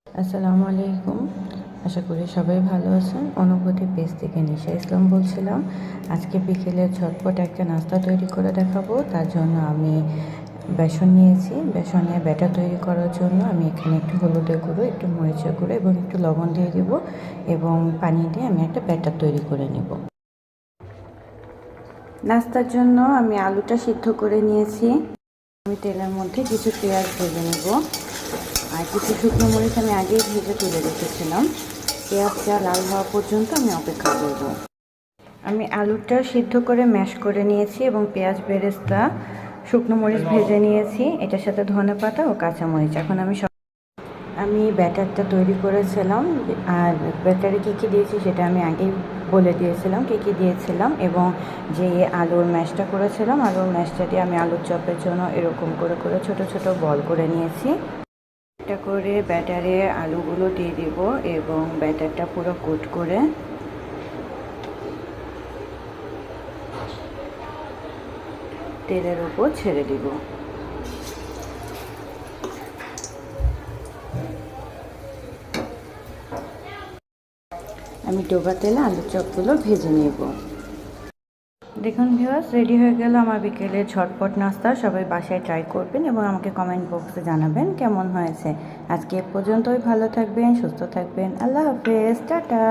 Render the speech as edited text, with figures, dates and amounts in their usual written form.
আসসালামু আলাইকুম। আশা করি সবাই ভালো আছেন। অনুভূতি পেজ থেকে নিশা ইসলাম বলছিলাম। আজকে বিকেলে ঝটপট একটা নাস্তা তৈরি করে দেখাবো। তার জন্য আমি বেসন নিয়েছি। বেসনে ব্যাটার তৈরি করার জন্য আমি এখানে একটু হলুদের গুঁড়ো, একটু মরিচের গুঁড়ো এবং একটু লবণ দিয়ে দিব এবং পানি দিয়ে আমি একটা ব্যাটার তৈরি করে নেব। নাস্তার জন্য আমি আলুটা সিদ্ধ করে নিয়েছি। আমি তেলের মধ্যে কিছু পেঁয়াজ ভেজে নেব। আর কিছু শুকনো মরিচ আমি আগেই ভেজে তুলে রেখেছিলাম। পেঁয়াজটা লাল হওয়া পর্যন্ত আমি অপেক্ষা করব। আমি আলুটা সিদ্ধ করে ম্যাশ করে নিয়েছি এবং পেঁয়াজ বেরেস্তা শুকনো মরিচ ভেজে নিয়েছি। এটার সাথে ধনেপাতা ও কাঁচামরিচ। এখন আমি ব্যাটারটা তৈরি করেছিলাম আর ব্যাটারে কী কী দিয়েছি সেটা আমি আগেই বলে দিয়েছিলাম কী কী দিয়েছিলাম এবং যে আলুর ম্যাশটা করেছিলাম আলুর ম্যাশটা দিয়ে আমি আলুর চপের জন্য এরকম করে করে ছোট ছোট বল করে নিয়েছি। একটা করে ব্যাটারে আলুগুলো দিয়ে দিব এবং ব্যাটারটা পুরো কোট করে তেলের উপর ছেড়ে দিব। আমি ডোবা তেলে আলুর চপগুলো ভেজে নেব। দেখুন ভিউয়ার্স, রেডি হয়ে গেল আমার বিকেলের ঝটপট নাস্তা। সবাই বাসায় ট্রাই করবেন এবং আমাকে কমেন্ট বক্সে জানাবেন কেমন হয়েছে। আজকে এ পর্যন্তই। ভালো থাকবেন, সুস্থ থাকবেন। আল্লাহ হাফেজ, টাটা।